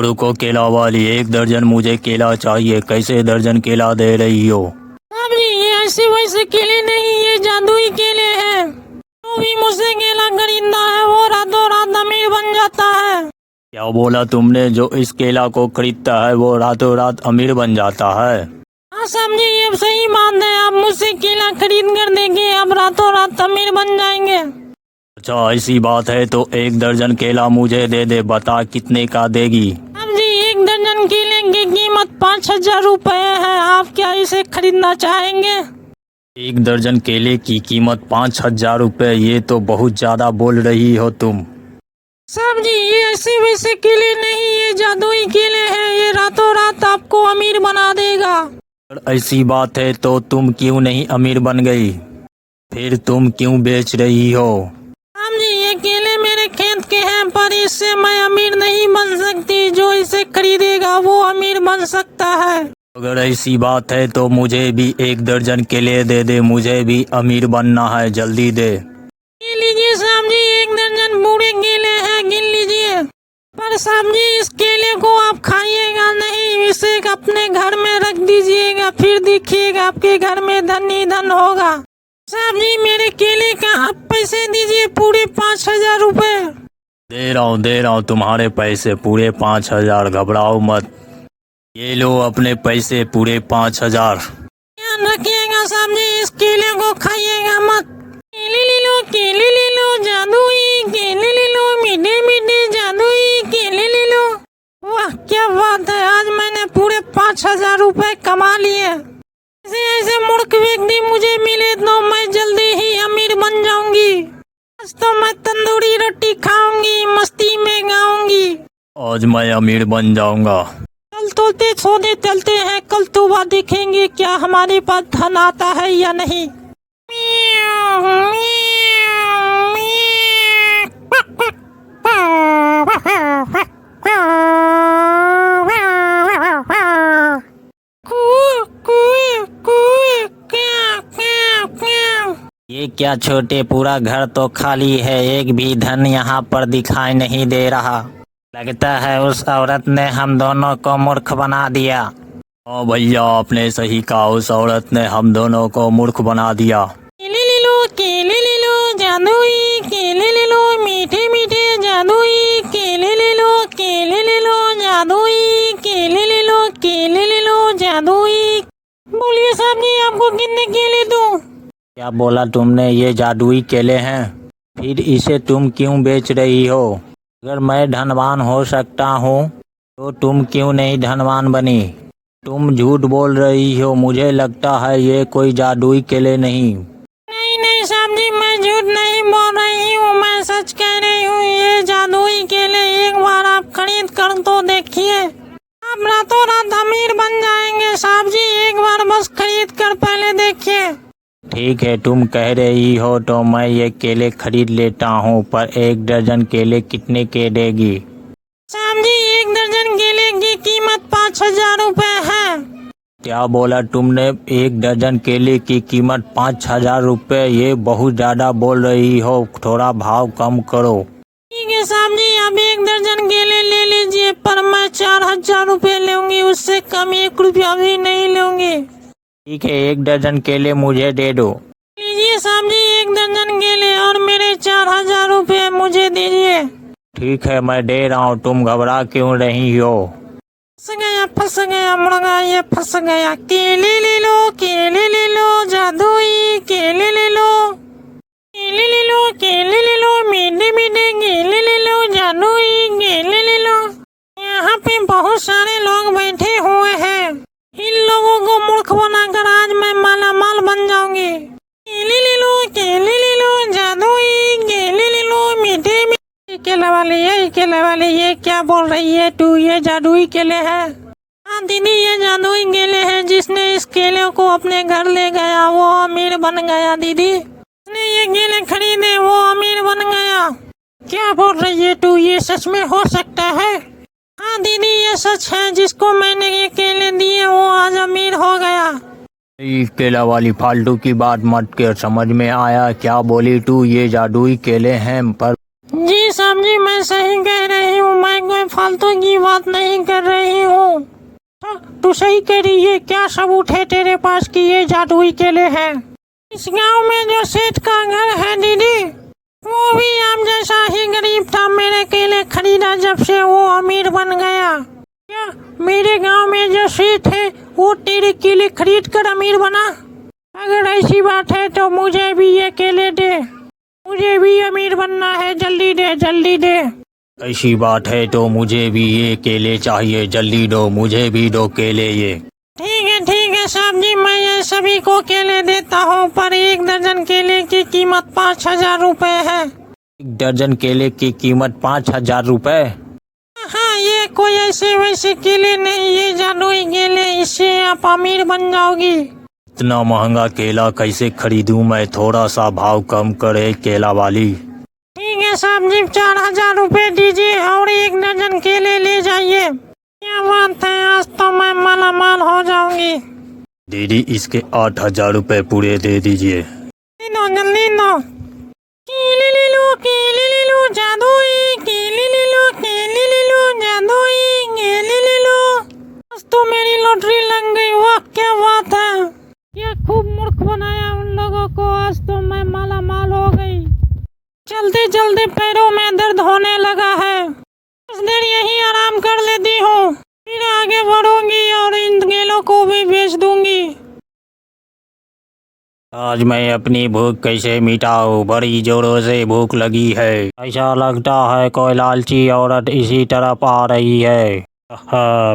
रुको केला वाली, 1 दर्जन मुझे केला चाहिए। कैसे दर्जन केला दे रही हो? साहब जी ये ऐसे वैसे केले नहीं, ये जादुई केले हैं। जो भी मुझसे केला खरीदता है वो रातों रात अमीर बन जाता है। क्या बोला तुमने? जो इस केला को खरीदता है वो रातों रात अमीर बन जाता है? हाँ साहब जी ये सही बात है, आप मुझसे केला खरीद कर देंगे, आप रातों रात अमीर बन जाएंगे। अच्छा ऐसी बात है तो 1 दर्जन केला मुझे दे दे, बता कितने का देगी? साहब जी 1 दर्जन केले की कीमत 5,000 रुपए है, आप क्या इसे खरीदना चाहेंगे? 1 दर्जन केले की कीमत 5,000 रुपये, ये तो बहुत ज्यादा बोल रही हो तुम। साहब जी ये ऐसे वैसे केले नहीं, ये जादुई केले हैं, ये रातों रात आपको अमीर बना देगा। अगर ऐसी बात है तो तुम क्यों नहीं अमीर बन गई? फिर तुम क्यों बेच रही हो? साहब जी ये केले मेरे खेत के हैं, पर इससे मैं अमीर नहीं बन सकती, जो इसे खरीदेगा वो अमीर बन सकता है। अगर ऐसी बात है तो मुझे भी 1 दर्जन केले दे दे, मुझे भी अमीर बनना है, जल्दी दे। ये लीजिए साहब जी 1 दर्जन पूरे केले हैं, गिन लीजिए। पर साहब जी इस केले को आप खाइएगा नहीं, इसे अपने घर में रख दीजिएगा, फिर देखिएगा आपके घर में धन ही धन होगा। साहब जी मेरे केले का आप पैसे दीजिए, पूरे 5,000 रुपए। दे रहा हूँ तुम्हारे पैसे पूरे 5,000, घबराओ मत। ये लो अपने पैसे पूरे 5,000। ध्यान रखिएगा साहब जी, इस केले को खाइएगा मत। केले ले लो जादुई केले ले लो, मीठे मीठे जादुई केले ले लो। वाह क्या बात है, आज मैंने पूरे 5,000 रुपए कमा लिए। ऐसे ऐसे मूर्ख व्यक्ति मुझे मिले तो मैं जल्दी ही अमीर बन जाऊंगी। आज तो मैं तंदूरी रोटी खाऊंगी, मस्ती में गाऊंगी। आज मैं अमीर बन जाऊंगा। कल तोते सोने चलते हैं, कल सुबह देखेंगे क्या हमारे पास धन आता है या नहीं। ये क्या छोटे, पूरा घर तो खाली है, एक भी धन यहाँ पर दिखाई नहीं दे रहा। लगता है उस औरत ने हम दोनों को मूर्ख बना दिया। ओ भैया आपने सही कहा, उस औरत ने हम दोनों को मूर्ख बना दिया। केले ले लो जादुई केले ले लो, मीठे मीठे जादुई केले ले लो, केले ले लो जादुई केले ले लो, केले ले लो जादुई। बोलिए साहब जी आपको कितने केले दूं? क्या बोला तुमने? ये जादुई केले हैं? फिर इसे तुम क्यों बेच रही हो? अगर मैं धनवान हो सकता हूँ तो तुम क्यों नहीं धनवान बनी? तुम झूठ बोल रही हो, मुझे लगता है ये कोई जादुई केले नहीं। नहीं साहब जी मैं झूठ नहीं बोल रही हूँ, मैं सच कह रही हूँ, ये जादुई केले एक बार आप खरीद कर तो देखिए, आप रातों रात अमीर बन जाएंगे। साहब जी एक बार बस खरीद कर पहले देखिए। ठीक है तुम कह रही हो तो मैं ये केले खरीद लेता हूँ, पर 1 दर्जन केले कितने के देगी? साहब जी 1 दर्जन केले की कीमत 5,000 रुपए है। क्या बोला तुमने? 1 दर्जन केले की कीमत 5,000 रुपये? ये बहुत ज़्यादा बोल रही हो, थोड़ा भाव कम करो। ठीक है साहब जी आप 1 दर्जन केले ले लीजिए, पर मैं 4,000 रुपए लूंगी, उससे कम 1 रुपया भी नहीं लूंगी। ठीक है 1 दर्जन केले मुझे दे दो। लीजिए साहब जी 1 दर्जन केले और मेरे 4,000 रुपए मुझे दीजिए। ठीक है मैं दे रहा हूँ, तुम घबरा क्यों रही हो? फंस गया मुर्गा, ये फंस गया। केले ले लो जादुई केले ले लो, केले ले लो मीठे मीठे केले ले लो, जादुई केले ले लो। यहाँ पे बहुत सारे लोग बैठे हुए हैं, इन लोगों को मूर्ख बनाकर आज मैं मालामाल बन जाऊंगी। केले ले लो जादुई केले ले लो, मीठे मीठे केले वाले ये क्या बोल रही है तू? ये जादुई केले है? हाँ दीदी ये जादुई केले हैं, जिसने इस केले को अपने घर ले गया वो अमीर बन गया। दीदी जिसने ये केले खरीदे वो अमीर बन गया। क्या बोल रही है तू? ये सच में हो सकता है? हाँ दीदी ये सच है, जिसको मैंने ये केले दिए वो आज अमीर हो गया। केला वाली फालतू की बात मत कर, समझ में आया क्या बोली तू? ये जादुई केले हैं, पर जी साहब जी, मैं सही कह रही हूँ, मैं कोई फालतू की बात नहीं कर रही हूँ। तू सही कह रही है। क्या सबूत है तेरे पास कि ये जादुई केले हैं? इस गांव में जो सेठ का घर है दीदी, वो भी आप जैसा ही गरीब था। मेरे केले खरीदा जब से वो अमीर बन गया। क्या मेरे गांव में जो सेठ है वो तेरे केले खरीद कर अमीर बना? अगर ऐसी बात है तो मुझे भी ये केले दे, मुझे भी अमीर बनना है। जल्दी दे, जल्दी दे। ऐसी बात है तो मुझे भी ये केले चाहिए, जल्दी दो, मुझे भी दो केले ये। ठीक है साहब जी, मैं ये सभी को केले देता हूँ, पर 1 दर्जन केले की कीमत 5,000 रुपए है। 1 दर्जन केले की कीमत 5,000 रुपए? हाँ, ये कोई ऐसे वैसे केले नहीं, ये जादुई केले, इससे आप अमीर बन जाओगी। इतना महंगा केला कैसे खरीदूं मैं? थोड़ा सा भाव कम करे केला वाली। ठीक है साहब जी, 4,000 रुपए दीजिए और 1 दर्जन केले ले जाइए। क्या बात है, आज तो मैं मालामाल हो जाऊंगी। दीदी इसके 8,000 रुपए पूरे दे दीजिए। जल्दी दो। केले ले लो, केले ले लो, जादुई केले ले लो, केले ले लो, जादुई केले ले लो। आज तो मेरी लॉटरी लग गई। वाह क्या बात है, ये खूब मूर्ख बनाया उन लोगों को। आज तो मैं मालामाल हो गई। चलते चलते पैरों में दर्द होने लगा है, कुछ देर यही आराम कर लेती हूँ, फिर आगे बढ़ूंगी और इन केलों को भी बेच दूंगी। आज मैं अपनी भूख कैसे मिटाऊं? बड़ी जोरों से भूख लगी है। ऐसा लगता है कोई लालची औरत इसी तरफ आ रही है।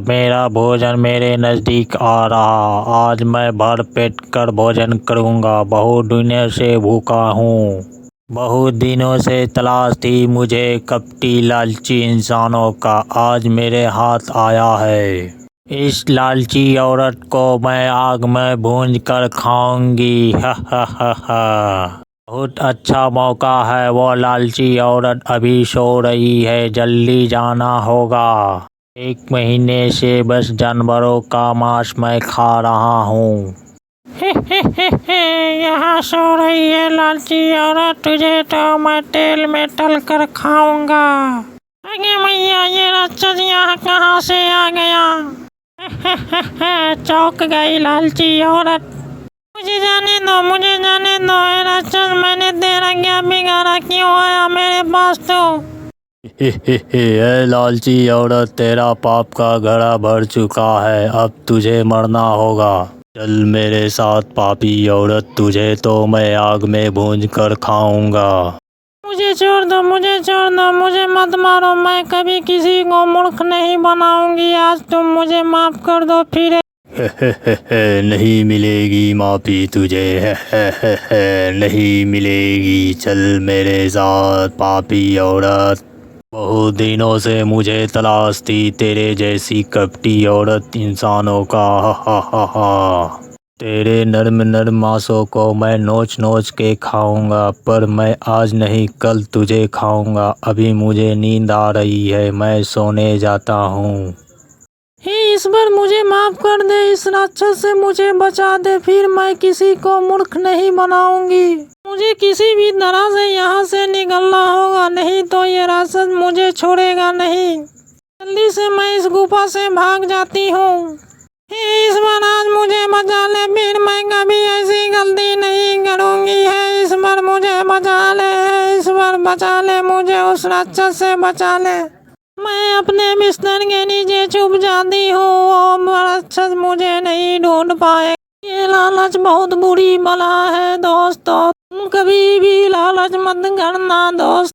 मेरा भोजन मेरे नजदीक आ रहा। आज मैं भर पेट कर भोजन करूंगा। बहुत दिनों से भूखा हूँ। बहुत दिनों से तलाश थी मुझे कपटी लालची इंसानों का। आज मेरे हाथ आया है। इस लालची औरत को मैं आग में भूंज कर खाऊंगी। बहुत अच्छा मौका है। वो लालची औरत अभी सो रही है, जल्दी जाना होगा। 1 महीने से बस जानवरों का मांस मैं खा रहा हूँ। यहाँ सो रही है लालची औरत, तुझे तो मैं तेल में तल कर खाऊंगा। अरे मैया, ये राक्षस यहाँ कहाँ से आ गया? चौंक गई लालची औरत। मुझे जाने दो, मुझे जाने दो। राक्षस, मैंने तेरा क्या बिगाड़ा? क्यों आया मेरे पास तो? लालची औरत, तेरा पाप का घड़ा भर चुका है। अब तुझे मरना होगा। चल मेरे साथ पापी औरत, तुझे तो मैं आग में भूंज कर खाऊंगा। मुझे छोड़ दो, मुझे छोड़ दो, मुझे मत मारो। मैं कभी किसी को मूर्ख नहीं बनाऊंगी। आज तुम मुझे माफ कर दो। फिर नहीं मिलेगी माफी तुझे। नहीं मिलेगी। चल मेरे साथ पापी औरत। बहुत दिनों से मुझे तलाश थी तेरे जैसी कपटी औरत इंसानों का। तेरे नर्म नर्म मांसों को मैं नोच नोच के खाऊंगा, पर मैं आज नहीं कल तुझे खाऊंगा। अभी मुझे नींद आ रही है, मैं सोने जाता हूँ। हे ईश्वर, मुझे माफ कर दे। इस राक्षस से मुझे बचा दे। फिर मैं किसी को मूर्ख नहीं बनाऊंगी। मुझे किसी भी तरह से यहाँ से निकलना होगा, नहीं तो ये राक्षस मुझे छोड़ेगा नहीं। जल्दी से मैं इस गुफा से भाग जाती हूँ। हे ईश्वर, आज मुझे बचा ले, फिर मैं कभी ऐसी गलती नहीं करूँगी। हे ईश्वर, मुझे बचा ले। हे ईश्वर, बचा ले मुझे, उस राक्षस से बचा ले। मैं अपने बिस्तर के नीचे छुप जाती हूँ। वो राक्षस मुझे नहीं ढूंढ पाए। ये लालच बहुत बुरी बला है दोस्तों, तुम कभी भी लालच मत करना दोस्त।